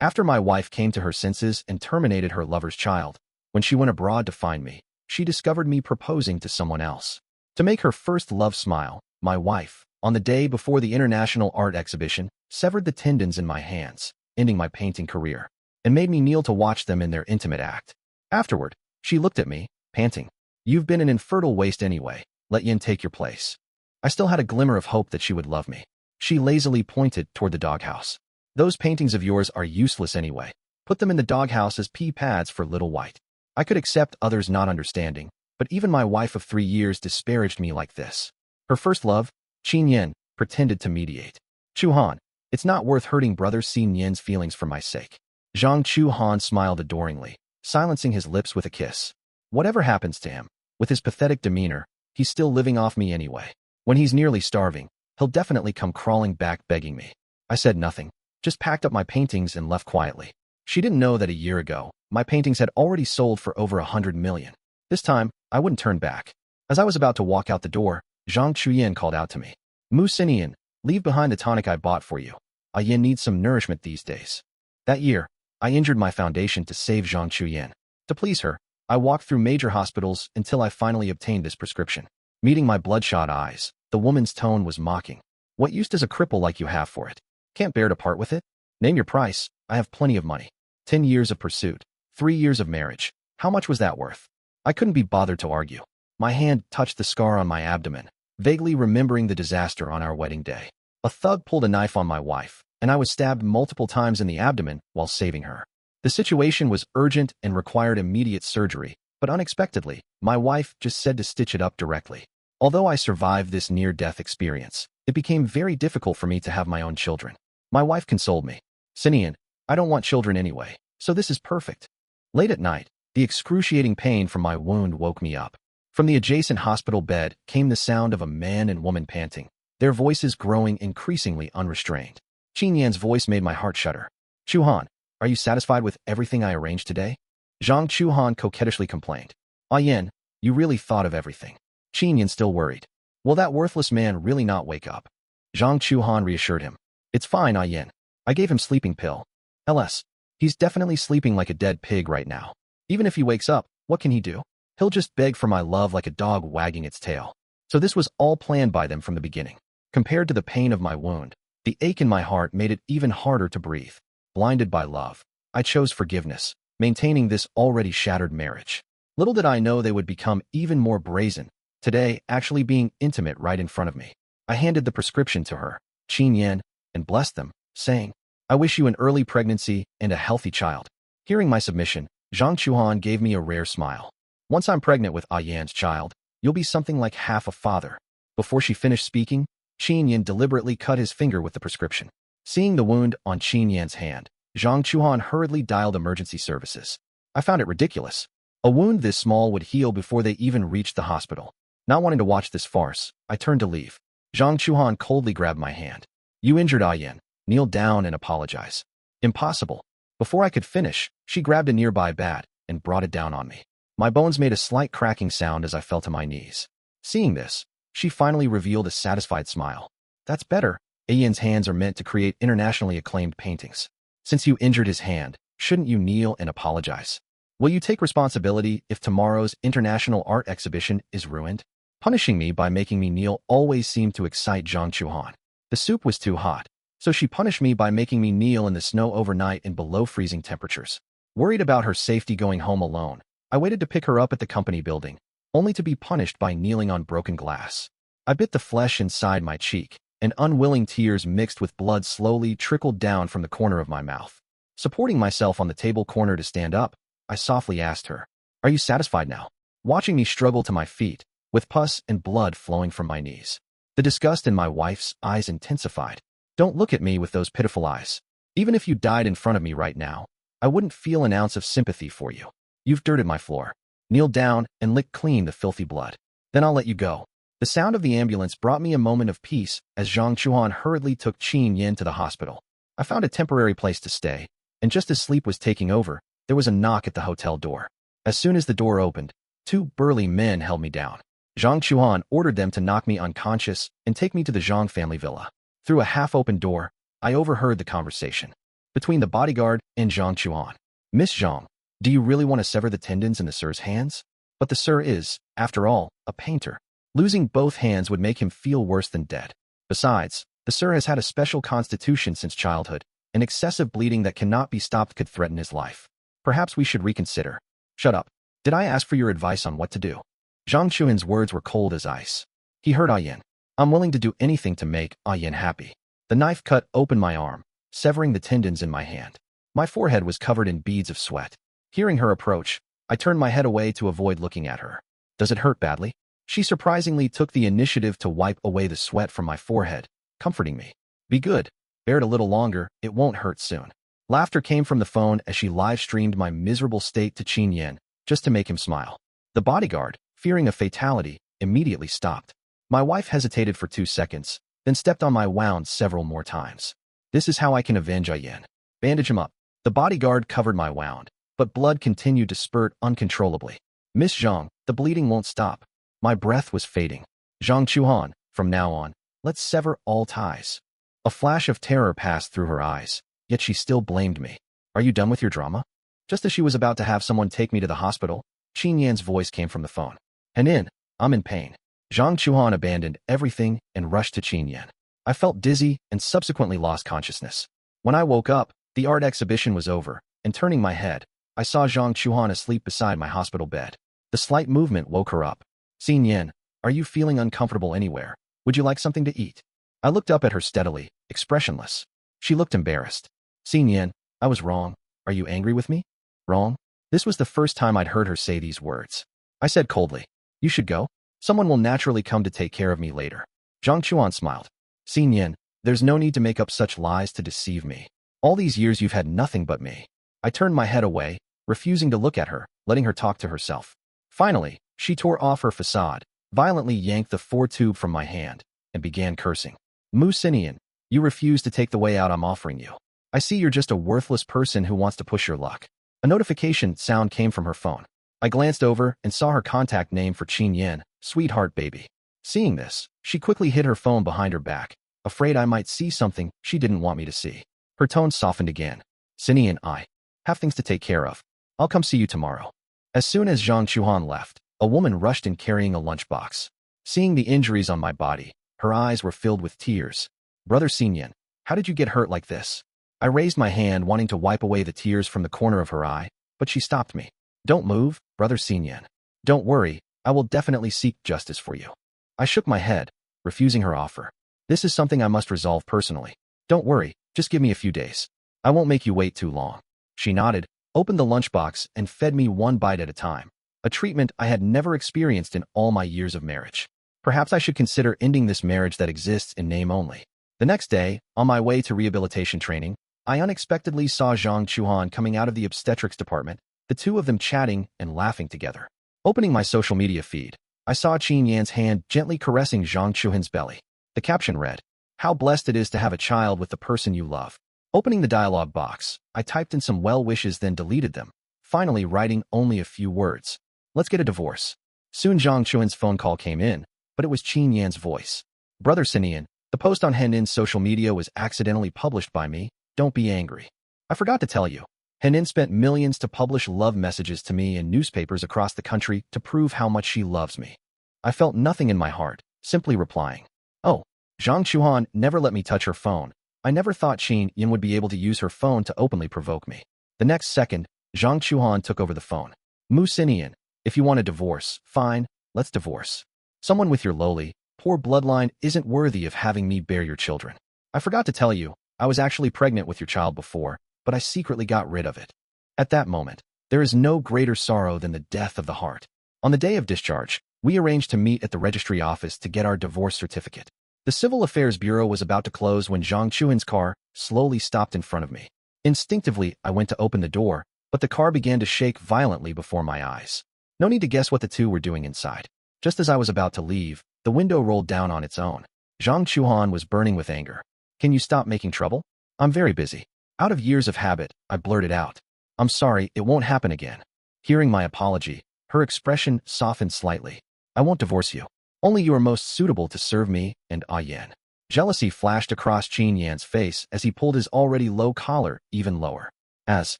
After my wife came to her senses and terminated her lover's child, when she went abroad to find me, she discovered me proposing to someone else. To make her first love smile, my wife, on the day before the International Art Exhibition, severed the tendons in my hands, ending my painting career, and made me kneel to watch them in their intimate act. Afterward, she looked at me, panting. "You've been an infertile waste anyway. Let Yin take your place." I still had a glimmer of hope that she would love me. She lazily pointed toward the doghouse. "Those paintings of yours are useless anyway. Put them in the doghouse as pea pads for Little White." I could accept others not understanding, but even my wife of 3 years disparaged me like this. Her first love, Qin Yin, pretended to mediate. "Chu Han, it's not worth hurting brother Xin Yin's feelings for my sake." Zhang Chu Han smiled adoringly, silencing his lips with a kiss. "Whatever happens to him, with his pathetic demeanor, he's still living off me anyway. When he's nearly starving, he'll definitely come crawling back begging me." I said nothing, just packed up my paintings and left quietly. She didn't know that a year ago, my paintings had already sold for over 100 million. This time, I wouldn't turn back. As I was about to walk out the door, Zhang Chuyin called out to me. "Mu Sinian, leave behind the tonic I bought for you. A yin needs some nourishment these days." That year, I injured my foundation to save Zhang Chuyin. To please her, I walked through major hospitals until I finally obtained this prescription. Meeting my bloodshot eyes, the woman's tone was mocking. "What use does a cripple like you have for it? Can't bear to part with it? Name your price. I have plenty of money. 10 years of pursuit, 3 years of marriage. How much was that worth?" I couldn't be bothered to argue. My hand touched the scar on my abdomen, vaguely remembering the disaster on our wedding day. A thug pulled a knife on my wife, and I was stabbed multiple times in the abdomen while saving her. The situation was urgent and required immediate surgery, but unexpectedly, my wife just said to stitch it up directly. Although I survived this near-death experience, it became very difficult for me to have my own children. My wife consoled me. "Sinian, I don't want children anyway, so this is perfect." Late at night, the excruciating pain from my wound woke me up. From the adjacent hospital bed came the sound of a man and woman panting, their voices growing increasingly unrestrained. Qin Yan's voice made my heart shudder. "Chu Han, are you satisfied with everything I arranged today?" Zhang Chu Han coquettishly complained. "Ah Yin, you really thought of everything." Qin Yan still worried. "Will that worthless man really not wake up?" Zhang Chu Han reassured him. "It's fine, Ah Yin. I gave him sleeping pill. LS. He's definitely sleeping like a dead pig right now. Even if he wakes up, what can he do? He'll just beg for my love like a dog wagging its tail." So this was all planned by them from the beginning. Compared to the pain of my wound, the ache in my heart made it even harder to breathe. Blinded by love, I chose forgiveness, maintaining this already shattered marriage. Little did I know they would become even more brazen, today actually being intimate right in front of me. I handed the prescription to her, Qin Yan, and blessed them, saying, "I wish you an early pregnancy and a healthy child." Hearing my submission, Zhang Chuhan gave me a rare smile. "Once I'm pregnant with Ah Yan's child, you'll be something like half a father." Before she finished speaking, Qin Yan deliberately cut his finger with the prescription. Seeing the wound on Qin Yan's hand, Zhang Chuhan hurriedly dialed emergency services. I found it ridiculous. A wound this small would heal before they even reached the hospital. Not wanting to watch this farce, I turned to leave. Zhang Chuhan coldly grabbed my hand. "You injured Ah Yan. Kneel down and apologize." "Impossible." Before I could finish, she grabbed a nearby bat and brought it down on me. My bones made a slight cracking sound as I fell to my knees. Seeing this, she finally revealed a satisfied smile. "That's better. Ian's hands are meant to create internationally acclaimed paintings. Since you injured his hand, shouldn't you kneel and apologize? Will you take responsibility if tomorrow's international art exhibition is ruined?" Punishing me by making me kneel always seemed to excite Zhang Chuhan. The soup was too hot, so she punished me by making me kneel in the snow overnight in below freezing temperatures. Worried about her safety going home alone, I waited to pick her up at the company building, only to be punished by kneeling on broken glass. I bit the flesh inside my cheek, and unwilling tears mixed with blood slowly trickled down from the corner of my mouth. Supporting myself on the table corner to stand up, I softly asked her, "Are you satisfied now?" Watching me struggle to my feet, with pus and blood flowing from my knees. The disgust in my wife's eyes intensified. "Don't look at me with those pitiful eyes. Even if you died in front of me right now, I wouldn't feel an ounce of sympathy for you. You've dirted my floor. Kneel down and lick clean the filthy blood. Then I'll let you go." The sound of the ambulance brought me a moment of peace as Zhang Chuan hurriedly took Qin Yin to the hospital. I found a temporary place to stay, and just as sleep was taking over, there was a knock at the hotel door. As soon as the door opened, 2 burly men held me down. Zhang Chuan ordered them to knock me unconscious and take me to the Zhang family villa. Through a half-open door, I overheard the conversation. between the bodyguard and Zhang Chuan. Miss Zhang, do you really want to sever the tendons in the sir's hands? But the sir is, after all, a painter. Losing both hands would make him feel worse than dead. Besides, the sir has had a special constitution since childhood, and excessive bleeding that cannot be stopped could threaten his life. Perhaps we should reconsider. Shut up. Did I ask for your advice on what to do? Zhang Chuan's words were cold as ice. He heard Yin. I'm willing to do anything to make Yin happy. The knife cut open my arm, severing the tendons in my hand. My forehead was covered in beads of sweat. Hearing her approach, I turned my head away to avoid looking at her. Does it hurt badly? She surprisingly took the initiative to wipe away the sweat from my forehead, comforting me. Be good. Bear it a little longer, it won't hurt soon. Laughter came from the phone as she live-streamed my miserable state to Qin Yin, just to make him smile. The bodyguard, fearing a fatality, immediately stopped. My wife hesitated for 2 seconds, then stepped on my wound several more times. This is how I can avenge Yin. Bandage him up. The bodyguard covered my wound, but blood continued to spurt uncontrollably. Miss Zhang, the bleeding won't stop. My breath was fading. Zhang Chuan, from now on, let's sever all ties. A flash of terror passed through her eyes, yet she still blamed me. Are you done with your drama? Just as she was about to have someone take me to the hospital, Qin Yan's voice came from the phone. Henin, I'm in pain. Zhang Chuan abandoned everything and rushed to Qin Yan. I felt dizzy and subsequently lost consciousness. When I woke up, the art exhibition was over, and turning my head, I saw Zhang Chuan asleep beside my hospital bed. The slight movement woke her up. Qin Yan, are you feeling uncomfortable anywhere? Would you like something to eat? I looked up at her steadily, expressionless. She looked embarrassed. Qin Yan, I was wrong. Are you angry with me? Wrong? This was the first time I'd heard her say these words. I said coldly, you should go. Someone will naturally come to take care of me later. Zhang Chuan smiled. Qin Yan, there's no need to make up such lies to deceive me. All these years you've had nothing but me. I turned my head away, refusing to look at her, letting her talk to herself. Finally, she tore off her facade, violently yanked the 4-tube from my hand, and began cursing. Mu Sinian, you refuse to take the way out I'm offering you. I see you're just a worthless person who wants to push your luck. A notification sound came from her phone. I glanced over and saw her contact name for Qin Yan, Sweetheart Baby. Seeing this, she quickly hid her phone behind her back, afraid I might see something she didn't want me to see. Her tone softened again. Sinian, I have things to take care of. I'll come see you tomorrow. As soon as Zhang Chuan left, a woman rushed in carrying a lunchbox. Seeing the injuries on my body, her eyes were filled with tears. Brother Xinyan, how did you get hurt like this? I raised my hand wanting to wipe away the tears from the corner of her eye, but she stopped me. Don't move, Brother Xinyan. Don't worry, I will definitely seek justice for you. I shook my head, refusing her offer. This is something I must resolve personally. Don't worry, just give me a few days. I won't make you wait too long. She nodded, opened the lunchbox, and fed me one bite at a time, a treatment I had never experienced in all my years of marriage. Perhaps I should consider ending this marriage that exists in name only. The next day, on my way to rehabilitation training, I unexpectedly saw Zhang Chuan coming out of the obstetrics department, the two of them chatting and laughing together. Opening my social media feed, I saw Qin Yan's hand gently caressing Zhang Chuan's belly. The caption read, "How blessed it is to have a child with the person you love." Opening the dialog box, I typed in some well wishes then deleted them, finally writing only a few words. Let's get a divorce. Soon Zhang Chuan's phone call came in, but it was Qin Yan's voice. Brother Sinian, the post on Henin's social media was accidentally published by me. Don't be angry. I forgot to tell you. Henin spent millions to publish love messages to me in newspapers across the country to prove how much she loves me. I felt nothing in my heart, simply replying. Oh, Zhang Chuan never let me touch her phone. I never thought Qin Yan would be able to use her phone to openly provoke me. The next second, Zhang Chuan took over the phone. Mu Sinian, if you want a divorce, fine, let's divorce. Someone with your lowly, poor bloodline isn't worthy of having me bear your children. I forgot to tell you, I was actually pregnant with your child before, but I secretly got rid of it. At that moment, there is no greater sorrow than the death of the heart. On the day of discharge, we arranged to meet at the registry office to get our divorce certificate. The Civil Affairs Bureau was about to close when Zhang Chuan's car slowly stopped in front of me. Instinctively, I went to open the door, but the car began to shake violently before my eyes. No need to guess what the two were doing inside. Just as I was about to leave, the window rolled down on its own. Zhang Chuan was burning with anger. Can you stop making trouble? I'm very busy. Out of years of habit, I blurted out. I'm sorry, it won't happen again. Hearing my apology, her expression softened slightly. I won't divorce you. Only you are most suitable to serve me and Yin. Jealousy flashed across Qin Yan's face as he pulled his already low collar even lower, as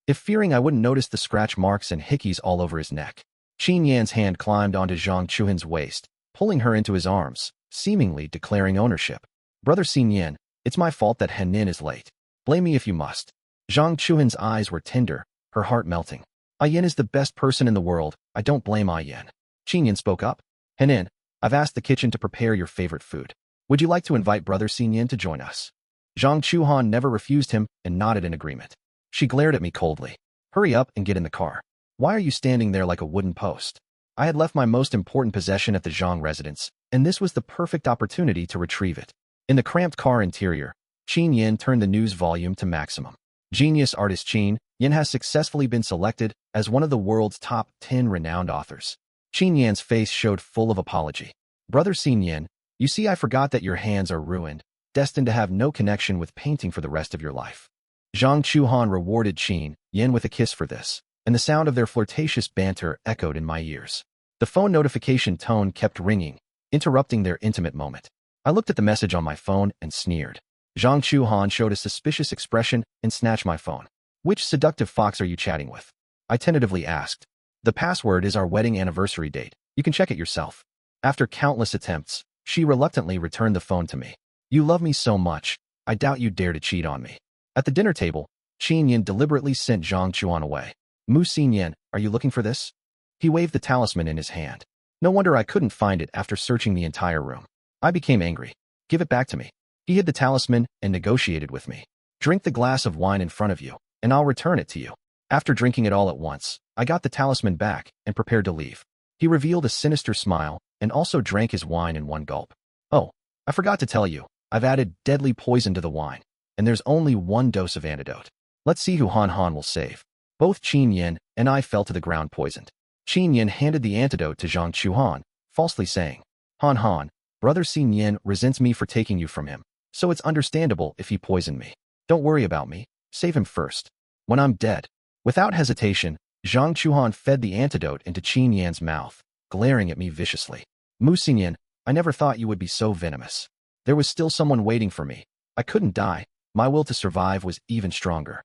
if fearing I wouldn't notice the scratch marks and hickeys all over his neck. Qin Yan's hand climbed onto Zhang Chuhan's waist, pulling her into his arms, seemingly declaring ownership. Brother Xin Yan, it's my fault that Henin is late. Blame me if you must. Zhang Chuhan's eyes were tender, her heart melting. Yin is the best person in the world. I don't blame Yin. Qin Yan spoke up. Henin, I've asked the kitchen to prepare your favorite food. Would you like to invite Brother Xin Yan to join us? Zhang Chuhan never refused him and nodded in agreement. She glared at me coldly. Hurry up and get in the car. Why are you standing there like a wooden post? I had left my most important possession at the Zhang residence, and this was the perfect opportunity to retrieve it. In the cramped car interior, Qin Yan turned the news volume to maximum. Genius artist Qin Yan has successfully been selected as one of the world's top 10 renowned authors. Qin Yan's face showed full of apology. Brother Xin Yan, you see, I forgot that your hands are ruined, destined to have no connection with painting for the rest of your life. Zhang Chuhan rewarded Qin Yan with a kiss for this, and the sound of their flirtatious banter echoed in my ears. The phone notification tone kept ringing, interrupting their intimate moment. I looked at the message on my phone and sneered. Zhang Chuhan showed a suspicious expression and snatched my phone. Which seductive fox are you chatting with? I tentatively asked. The password is our wedding anniversary date. You can check it yourself. After countless attempts, she reluctantly returned the phone to me. You love me so much, I doubt you'd dare to cheat on me. At the dinner table, Qin Yan deliberately sent Zhang Chuan away. Mu Xin Yan, are you looking for this? He waved the talisman in his hand. No wonder I couldn't find it after searching the entire room. I became angry. Give it back to me. He hid the talisman and negotiated with me. Drink the glass of wine in front of you, and I'll return it to you. After drinking it all at once, I got the talisman back and prepared to leave. He revealed a sinister smile and also drank his wine in one gulp. Oh, I forgot to tell you, I've added deadly poison to the wine, and there's only one dose of antidote. Let's see who Han Han will save. Both Qin Yan and I fell to the ground poisoned. Qin Yan handed the antidote to Zhang Chuhan, falsely saying, Han Han, Brother Xin Yan resents me for taking you from him, so it's understandable if he poisoned me. Don't worry about me. Save him first. When I'm dead. Without hesitation, Zhang Chuhan fed the antidote into Qin Yan's mouth, glaring at me viciously. Mu Xin Yan, I never thought you would be so venomous. There was still someone waiting for me. I couldn't die. My will to survive was even stronger.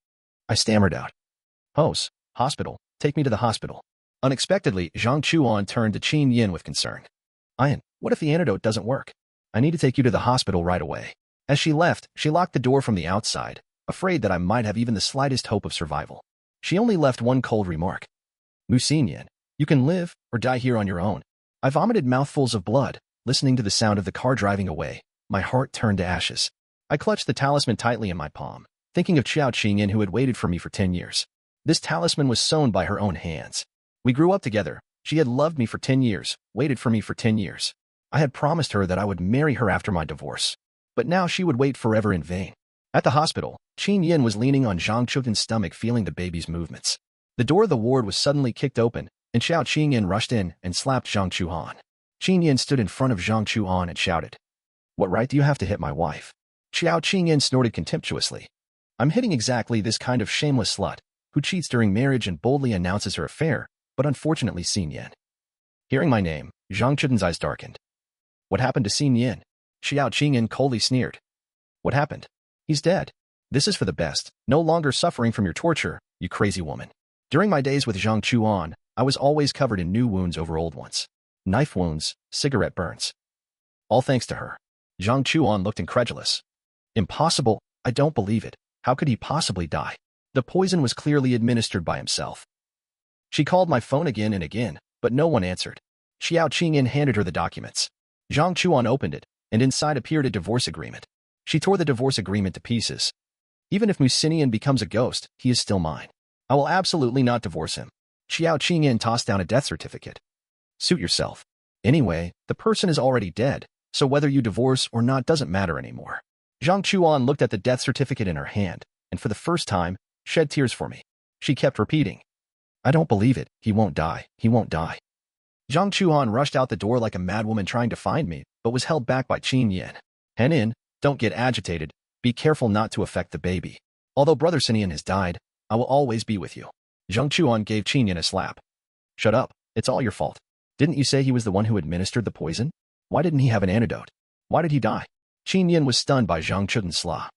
I stammered out. Hospital. Take me to the hospital. Unexpectedly, Zhang Chuan turned to Qin Yan with concern. Ian, what if the antidote doesn't work? I need to take you to the hospital right away. As she left, she locked the door from the outside, afraid that I might have even the slightest hope of survival. She only left one cold remark. Mu Xin Yan, you can live or die here on your own. I vomited mouthfuls of blood, listening to the sound of the car driving away. My heart turned to ashes. I clutched the talisman tightly in my palm, thinking of Xiao Qingyan who had waited for me for 10 years. This talisman was sewn by her own hands. We grew up together. She had loved me for 10 years, waited for me for 10 years. I had promised her that I would marry her after my divorce. But now she would wait forever in vain. At the hospital, Qin Yan was leaning on Zhang Chuan's stomach feeling the baby's movements. The door of the ward was suddenly kicked open, and Xiao Qingyan rushed in and slapped Zhang Chuan. Qin Yan stood in front of Zhang Chuan and shouted, What right do you have to hit my wife? Xiao Qingyan snorted contemptuously. I'm hitting exactly this kind of shameless slut, who cheats during marriage and boldly announces her affair, but unfortunately Xin Yan. Hearing my name, Zhang Chuan's eyes darkened. What happened to Xin Yan? Xiao Qingyan coldly sneered. What happened? He's dead. This is for the best, no longer suffering from your torture, you crazy woman. During my days with Zhang Chuan, I was always covered in new wounds over old ones. Knife wounds, cigarette burns. All thanks to her. Zhang Chuan looked incredulous. Impossible, I don't believe it. How could he possibly die? The poison was clearly administered by himself. She called my phone again and again, but no one answered. Xiao Qingyan handed her the documents. Zhang Chuan opened it, and inside appeared a divorce agreement. She tore the divorce agreement to pieces. Even if Musinian becomes a ghost, he is still mine. I will absolutely not divorce him. Xiao Qingyan tossed down a death certificate. Suit yourself. Anyway, the person is already dead, so whether you divorce or not doesn't matter anymore. Zhang Chuan looked at the death certificate in her hand, and for the first time, shed tears for me. She kept repeating, I don't believe it. He won't die. He won't die. Zhang Chuan rushed out the door like a madwoman trying to find me, but was held back by Qin Yan. Henin, don't get agitated. Be careful not to affect the baby. Although Brother Sinian has died, I will always be with you. Zhang Chuan gave Qin Yan a slap. Shut up. It's all your fault. Didn't you say he was the one who administered the poison? Why didn't he have an antidote? Why did he die? Qin Yin was stunned by Zhang Chuhan's sla.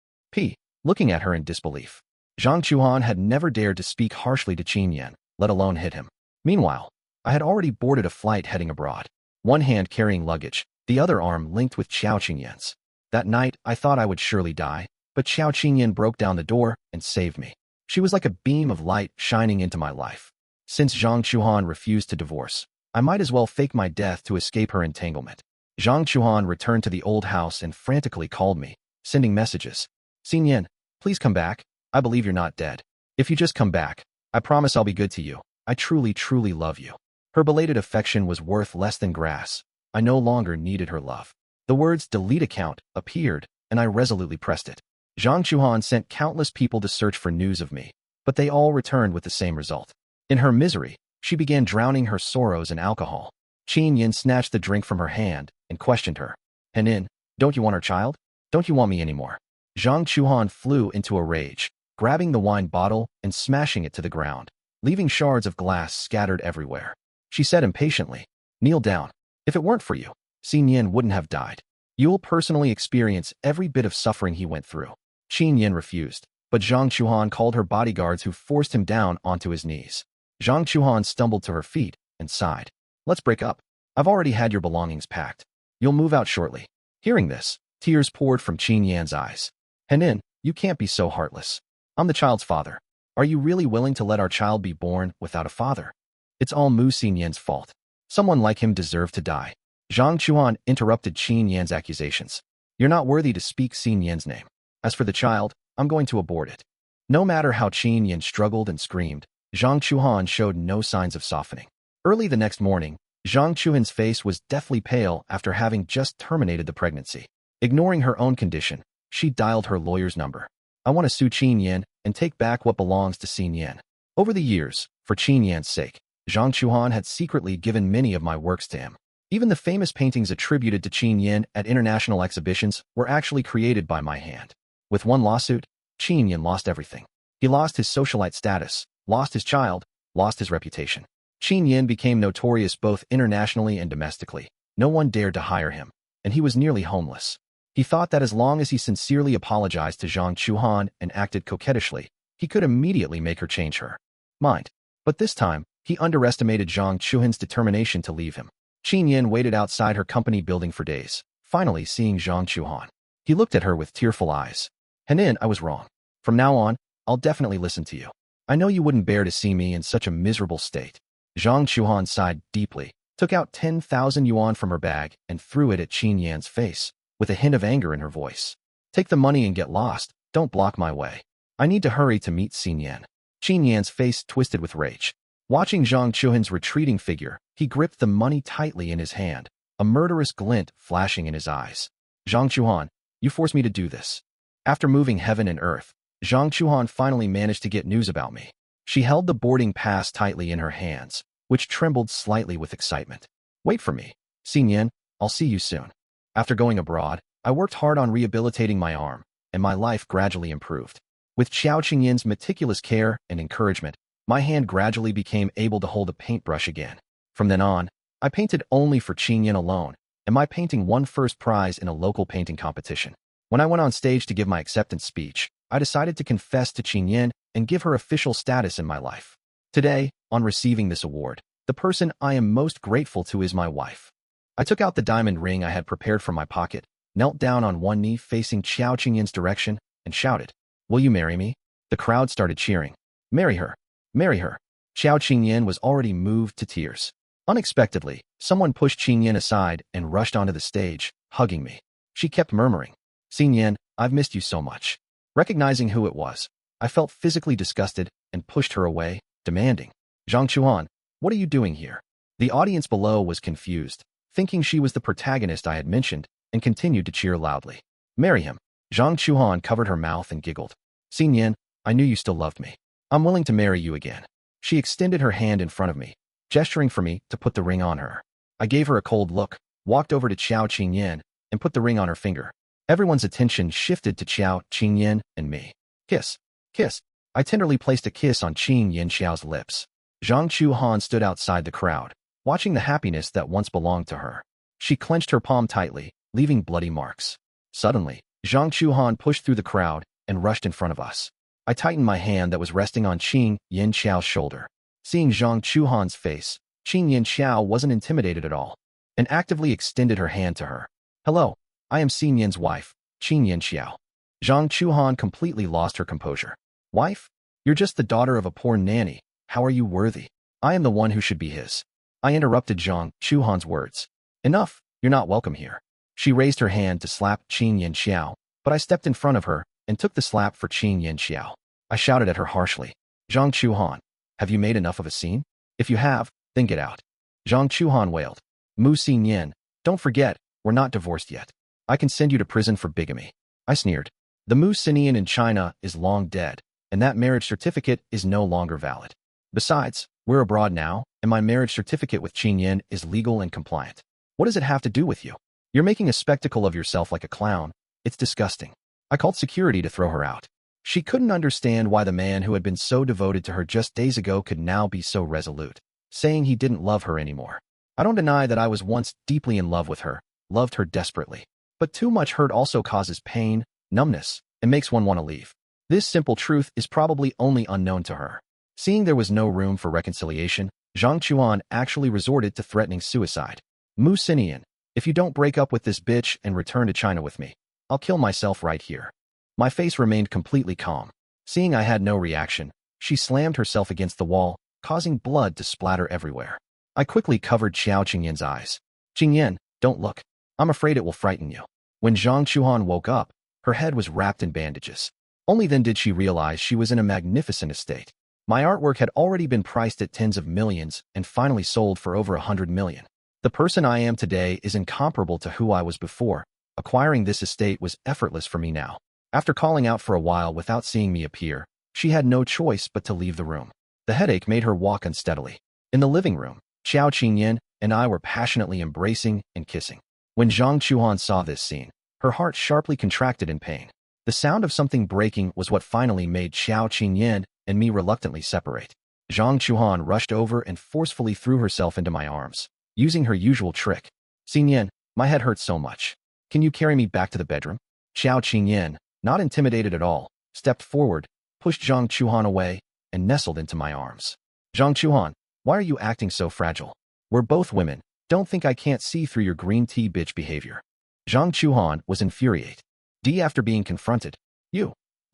Looking at her in disbelief. Zhang Chuhan had never dared to speak harshly to Qin Yin, let alone hit him. Meanwhile, I had already boarded a flight heading abroad, one hand carrying luggage, the other arm linked with Qiao Qingyin's. That night, I thought I would surely die, but Qiao Qingyin broke down the door and saved me. She was like a beam of light shining into my life. Since Zhang Chuhan refused to divorce, I might as well fake my death to escape her entanglement. Zhang Chuhan returned to the old house and frantically called me, sending messages. Xin Yin, please come back. I believe you're not dead. If you just come back, I promise I'll be good to you. I truly, truly love you. Her belated affection was worth less than grass. I no longer needed her love. The words delete account appeared, and I resolutely pressed it. Zhang Chuhan sent countless people to search for news of me, but they all returned with the same result. In her misery, she began drowning her sorrows in alcohol. Qin Yin snatched the drink from her hand and questioned her. Henin, don't you want our child? Don't you want me anymore? Zhang Chuhan flew into a rage, grabbing the wine bottle and smashing it to the ground, leaving shards of glass scattered everywhere. She said impatiently, kneel down. If it weren't for you, Xin Yin wouldn't have died. You'll personally experience every bit of suffering he went through. Qin Yin refused, but Zhang Chuhan called her bodyguards who forced him down onto his knees. Zhang Chuhan stumbled to her feet and sighed. Let's break up. I've already had your belongings packed. You'll move out shortly. Hearing this, tears poured from Qin Yan's eyes. Henin, you can't be so heartless. I'm the child's father. Are you really willing to let our child be born without a father? It's all Mu Xin Yan's fault. Someone like him deserved to die. Zhang Chuhan interrupted Qin Yan's accusations. You're not worthy to speak Xin Yan's name. As for the child, I'm going to abort it. No matter how Qin Yan struggled and screamed, Zhang Chuhan showed no signs of softening. Early the next morning, Zhang Chuhan's face was deathly pale after having just terminated the pregnancy. Ignoring her own condition, she dialed her lawyer's number. I want to sue Qin Yan and take back what belongs to Xin Yan. Over the years, for Qin Yan's sake, Zhang Chuhan had secretly given many of my works to him. Even the famous paintings attributed to Qin Yan at international exhibitions were actually created by my hand. With one lawsuit, Qin Yan lost everything. He lost his socialite status, lost his child, lost his reputation. Qin Yan became notorious both internationally and domestically. No one dared to hire him, and he was nearly homeless. He thought that as long as he sincerely apologized to Zhang Chuhan and acted coquettishly, he could immediately make her change her mind. But this time, he underestimated Zhang Chuhan's determination to leave him. Qin Yan waited outside her company building for days, finally seeing Zhang Chuhan. He looked at her with tearful eyes. Henin, I was wrong. From now on, I'll definitely listen to you. I know you wouldn't bear to see me in such a miserable state. Zhang Chuhan sighed deeply, took out 10,000 yuan from her bag and threw it at Qin Yan's face, with a hint of anger in her voice. Take the money and get lost. Don't block my way. I need to hurry to meet Xin Yan. Qin Yan's face twisted with rage. Watching Zhang Chuhan's retreating figure, he gripped the money tightly in his hand, a murderous glint flashing in his eyes. Zhang Chuhan, you forced me to do this. After moving heaven and earth, Zhang Chuhan finally managed to get news about me. She held the boarding pass tightly in her hands, which trembled slightly with excitement. Wait for me. Xin Yan, I'll see you soon. After going abroad, I worked hard on rehabilitating my arm, and my life gradually improved. With Qiao Qingyin's meticulous care and encouragement, my hand gradually became able to hold a paintbrush again. From then on, I painted only for Qin Yin alone, and my painting won first prize in a local painting competition. When I went on stage to give my acceptance speech, I decided to confess to Qin Yin and give her official status in my life. Today, on receiving this award, the person I am most grateful to is my wife. I took out the diamond ring I had prepared from my pocket, knelt down on one knee facing Qiao Qingyin's direction, and shouted, "Will you marry me?" The crowd started cheering. Marry her. Marry her. Qiao Qingyin was already moved to tears. Unexpectedly, someone pushed Qingyin aside and rushed onto the stage, hugging me. She kept murmuring, "Xingyin, I've missed you so much." Recognizing who it was, I felt physically disgusted and pushed her away, demanding, "Zhang Chuan, what are you doing here?" The audience below was confused, thinking she was the protagonist I had mentioned, and continued to cheer loudly. "Marry him." Zhang Chuan covered her mouth and giggled. "Xingyin, I knew you still loved me. I'm willing to marry you again." She extended her hand in front of me, gesturing for me to put the ring on her. I gave her a cold look, walked over to Qiao Qingyin, and put the ring on her finger. Everyone's attention shifted to Qiao Qingyin and me. "Kiss. Kiss." I tenderly placed a kiss on Qin Yin Xiao's lips. Zhang Chuhan stood outside the crowd, watching the happiness that once belonged to her. She clenched her palm tightly, leaving bloody marks. Suddenly, Zhang Chuhan pushed through the crowd and rushed in front of us. I tightened my hand that was resting on Qing Yin Xiao's shoulder. Seeing Zhang Chuhan's face, Qing Yin Xiao wasn't intimidated at all and actively extended her hand to her. Hello, I am Xing Yin's wife, Qing Yin Xiao. Zhang Chuhan completely lost her composure. Wife? You're just the daughter of a poor nanny. How are you worthy? I am the one who should be his. I interrupted Zhang Chuhan's words. Enough, you're not welcome here. She raised her hand to slap Qing Yin Xiao, but I stepped in front of her and took the slap for Qing Yin Xiao. I shouted at her harshly. Zhang Chuhan, have you made enough of a scene? If you have, then get out. Zhang Chuhan wailed. Mu Xin Yin, don't forget, we're not divorced yet. I can send you to prison for bigamy. I sneered. The Mu Xinian in China is long dead, and that marriage certificate is no longer valid. Besides, we're abroad now, and my marriage certificate with Qing Yin is legal and compliant. What does it have to do with you? You're making a spectacle of yourself like a clown. It's disgusting. I called security to throw her out. She couldn't understand why the man who had been so devoted to her just days ago could now be so resolute, saying he didn't love her anymore. I don't deny that I was once deeply in love with her, loved her desperately. But too much hurt also causes pain, numbness, and makes one want to leave. This simple truth is probably only unknown to her. Seeing there was no room for reconciliation, Zhang Chuan actually resorted to threatening suicide. Mu Xinian, if you don't break up with this bitch and return to China with me, I'll kill myself right here. My face remained completely calm. Seeing I had no reaction, she slammed herself against the wall, causing blood to splatter everywhere. I quickly covered Xiao Qingyin's eyes. Qingyin, don't look. I'm afraid it will frighten you. When Zhang Chuan woke up, her head was wrapped in bandages. Only then did she realize she was in a magnificent estate. My artwork had already been priced at tens of millions and finally sold for over 100 million. The person I am today is incomparable to who I was before. Acquiring this estate was effortless for me now. After calling out for a while without seeing me appear, she had no choice but to leave the room. The headache made her walk unsteadily. In the living room, Xiao Qingyin and I were passionately embracing and kissing. When Zhang Chuan saw this scene, her heart sharply contracted in pain. The sound of something breaking was what finally made Xiao Qingyin and me reluctantly separate. Zhang Chuan rushed over and forcefully threw herself into my arms, using her usual trick. Xingyin, my head hurts so much. Can you carry me back to the bedroom? Xiao Qingyin, not intimidated at all, stepped forward, pushed Zhang Chuan away, and nestled into my arms. Zhang Chuan, why are you acting so fragile? We're both women. Don't think I can't see through your green tea bitch behavior. Zhang Chuan was infuriated. After being confronted.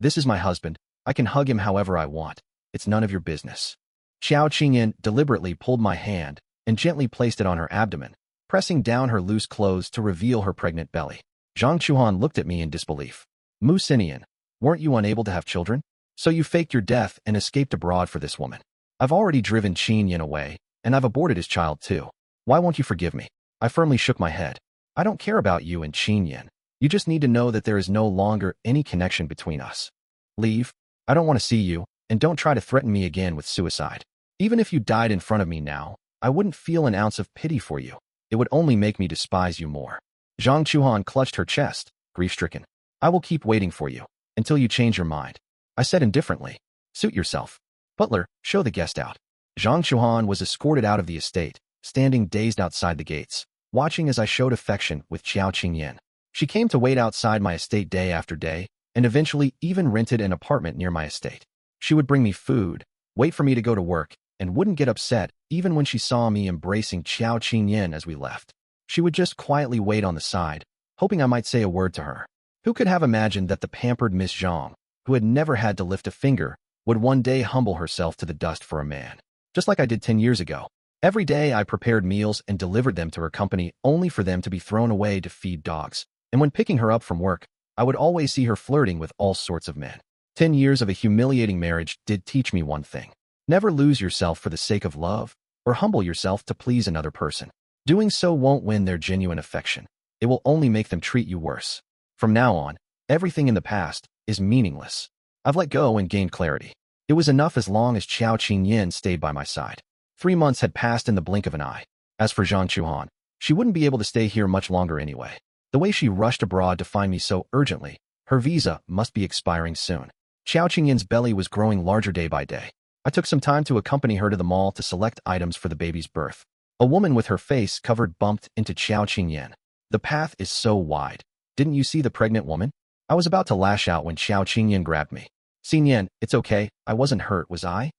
This is my husband. I can hug him however I want. It's none of your business. Xiao Qingyin deliberately pulled my hand and gently placed it on her abdomen, pressing down her loose clothes to reveal her pregnant belly. Zhang Chuan looked at me in disbelief. Mu Xinian, weren't you unable to have children? So you faked your death and escaped abroad for this woman. I've already driven Qing Yin away, and I've aborted his child too. Why won't you forgive me? I firmly shook my head. I don't care about you and Qing Yin. You just need to know that there is no longer any connection between us. Leave. I don't want to see you, and don't try to threaten me again with suicide. Even if you died in front of me now, I wouldn't feel an ounce of pity for you. It would only make me despise you more. Zhang Chuan clutched her chest, grief-stricken. I will keep waiting for you, until you change your mind. I said indifferently. Suit yourself. Butler, show the guest out. Zhang Chuan was escorted out of the estate, standing dazed outside the gates, watching as I showed affection with Xiao Qingyin. She came to wait outside my estate day after day, and eventually even rented an apartment near my estate. She would bring me food, wait for me to go to work, and wouldn't get upset even when she saw me embracing Xiao Qingyin as we left. She would just quietly wait on the side, hoping I might say a word to her. Who could have imagined that the pampered Miss Zhang, who had never had to lift a finger, would one day humble herself to the dust for a man, just like I did 10 years ago. Every day I prepared meals and delivered them to her company only for them to be thrown away to feed dogs. And when picking her up from work, I would always see her flirting with all sorts of men. 10 years of a humiliating marriage did teach me one thing. Never lose yourself for the sake of love, or humble yourself to please another person. Doing so won't win their genuine affection. It will only make them treat you worse. From now on, everything in the past is meaningless. I've let go and gained clarity. It was enough as long as Xiao Qingyin stayed by my side. 3 months had passed in the blink of an eye. As for Zhang Chuan, she wouldn't be able to stay here much longer anyway. The way she rushed abroad to find me so urgently, her visa must be expiring soon. Xiao Qingyin's belly was growing larger day by day. I took some time to accompany her to the mall to select items for the baby's birth. A woman with her face covered bumped into Xiao Qingyin. The path is so wide. Didn't you see the pregnant woman? I was about to lash out when Xiao Qingyan grabbed me. Xinyan, it's okay, I wasn't hurt, was I?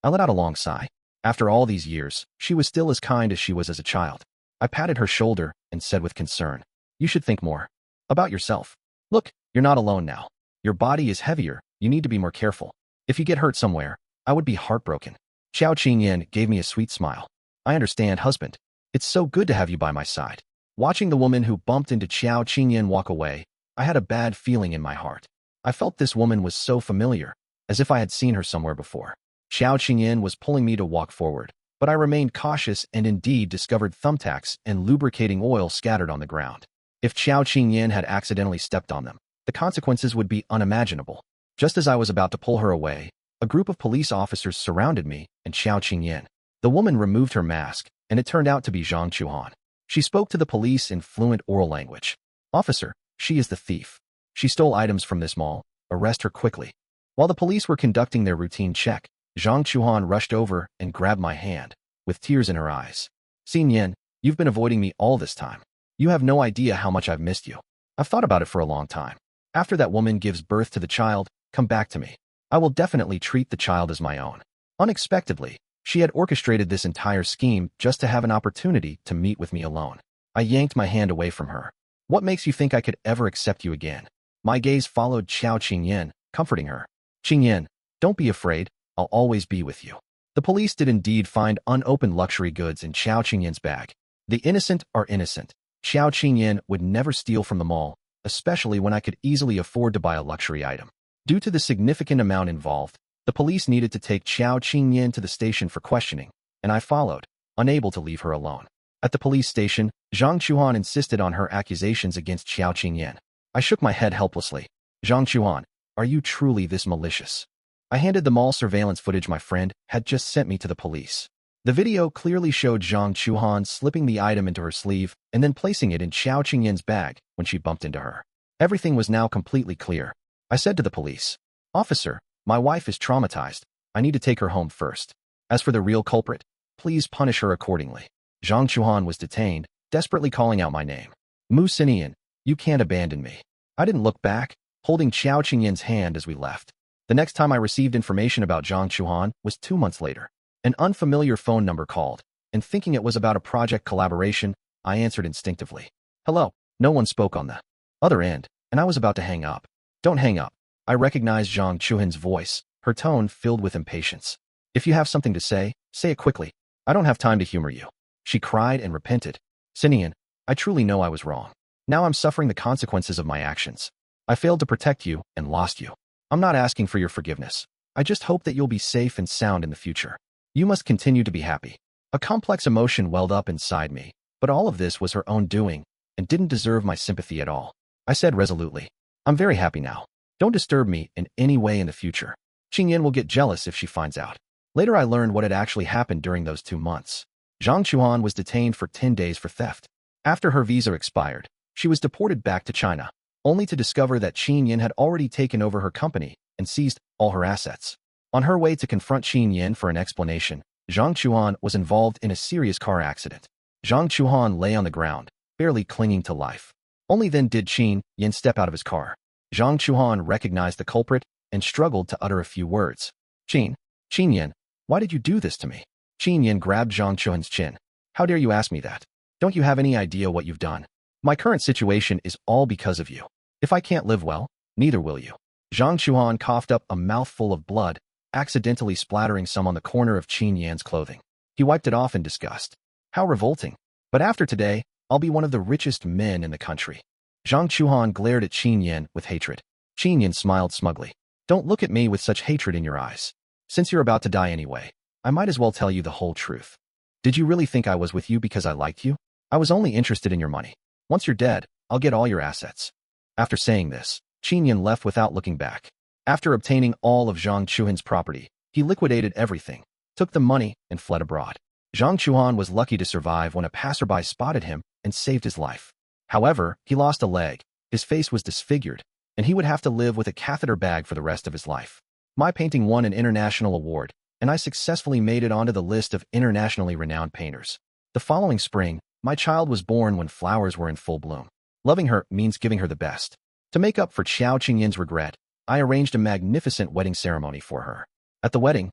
I let out a long sigh. After all these years, she was still as kind as she was as a child. I patted her shoulder and said with concern, you should think more about yourself. Look, you're not alone now. Your body is heavier, you need to be more careful. If you get hurt somewhere, I would be heartbroken. Xiao Qingyan gave me a sweet smile. I understand, husband. It's so good to have you by my side. Watching the woman who bumped into Xiao Qingyan walk away, I had a bad feeling in my heart. I felt this woman was so familiar, as if I had seen her somewhere before. Xiao Qingyan was pulling me to walk forward, but I remained cautious and indeed discovered thumbtacks and lubricating oil scattered on the ground. If Xiao Qingyan had accidentally stepped on them, the consequences would be unimaginable. Just as I was about to pull her away, a group of police officers surrounded me and Xiao Qingyan. The woman removed her mask, and it turned out to be Zhang Chuhan. She spoke to the police in fluent oral language. Officer, she is the thief. She stole items from this mall. Arrest her quickly. While the police were conducting their routine check, Zhang Chuhan rushed over and grabbed my hand, with tears in her eyes. Xinyan, you've been avoiding me all this time. You have no idea how much I've missed you. I've thought about it for a long time. After that woman gives birth to the child, come back to me. I will definitely treat the child as my own. Unexpectedly, she had orchestrated this entire scheme just to have an opportunity to meet with me alone. I yanked my hand away from her. What makes you think I could ever accept you again? My gaze followed Xiao Qingyan, comforting her. Qingyan, don't be afraid, I'll always be with you. The police did indeed find unopened luxury goods in Xiao Qingyan's bag. The innocent are innocent. Xiao Qingyan would never steal from the mall, especially when I could easily afford to buy a luxury item. Due to the significant amount involved, the police needed to take Xiao Qingyan to the station for questioning, and I followed, unable to leave her alone. At the police station, Zhang Chuhan insisted on her accusations against Xiao Qingyan. I shook my head helplessly. Zhang Chuhan, are you truly this malicious? I handed the mall surveillance footage my friend had just sent me to the police. The video clearly showed Zhang Chuhan slipping the item into her sleeve and then placing it in Xiao Qingyan's bag when she bumped into her. Everything was now completely clear. I said to the police, Officer, my wife is traumatized. I need to take her home first. As for the real culprit, please punish her accordingly. Zhang Chuhan was detained, desperately calling out my name. Mu Xinian, you can't abandon me. I didn't look back, holding Xiao Qingyan's hand as we left. The next time I received information about Zhang Chuhan was 2 months later. An unfamiliar phone number called, and thinking it was about a project collaboration, I answered instinctively. Hello. No one spoke on the other end, and I was about to hang up. Don't hang up. I recognized Zhang Chuhan's voice, her tone filled with impatience. If you have something to say it quickly. I don't have time to humor you. She cried and repented. Xinian, I truly know I was wrong. Now I'm suffering the consequences of my actions. I failed to protect you and lost you. I'm not asking for your forgiveness. I just hope that you'll be safe and sound in the future. You must continue to be happy. A complex emotion welled up inside me, but all of this was her own doing and didn't deserve my sympathy at all. I said resolutely, I'm very happy now. Don't disturb me in any way in the future. Qingyan will get jealous if she finds out. Later I learned what had actually happened during those 2 months. Zhang Chuhan was detained for 10 days for theft. After her visa expired, she was deported back to China, only to discover that Qingyan had already taken over her company and seized all her assets. On her way to confront Qingyan for an explanation, Zhang Chuhan was involved in a serious car accident. Zhang Chuhan lay on the ground, barely clinging to life. Only then did Qingyan step out of his car. Zhang Chuhan recognized the culprit and struggled to utter a few words. Qingyan, why did you do this to me? Qingyan grabbed Zhang Chuhan's chin. How dare you ask me that? Don't you have any idea what you've done? My current situation is all because of you. If I can't live well, neither will you. Zhang Chuhan coughed up a mouthful of blood, accidentally splattering some on the corner of Qingyan's clothing. He wiped it off in disgust. How revolting. But after today, I'll be one of the richest men in the country. Zhang Chuhan glared at Qingyan with hatred. Qingyan smiled smugly. Don't look at me with such hatred in your eyes. Since you're about to die anyway, I might as well tell you the whole truth. Did you really think I was with you because I liked you? I was only interested in your money. Once you're dead, I'll get all your assets. After saying this, Qingyan left without looking back. After obtaining all of Zhang Chuhan's property, he liquidated everything, took the money, and fled abroad. Zhang Chuhan was lucky to survive when a passerby spotted him and saved his life. However, he lost a leg, his face was disfigured, and he would have to live with a catheter bag for the rest of his life. My painting won an international award, and I successfully made it onto the list of internationally renowned painters. The following spring, my child was born when flowers were in full bloom. Loving her means giving her the best. To make up for Qiao Qingyin's regret, I arranged a magnificent wedding ceremony for her. At the wedding,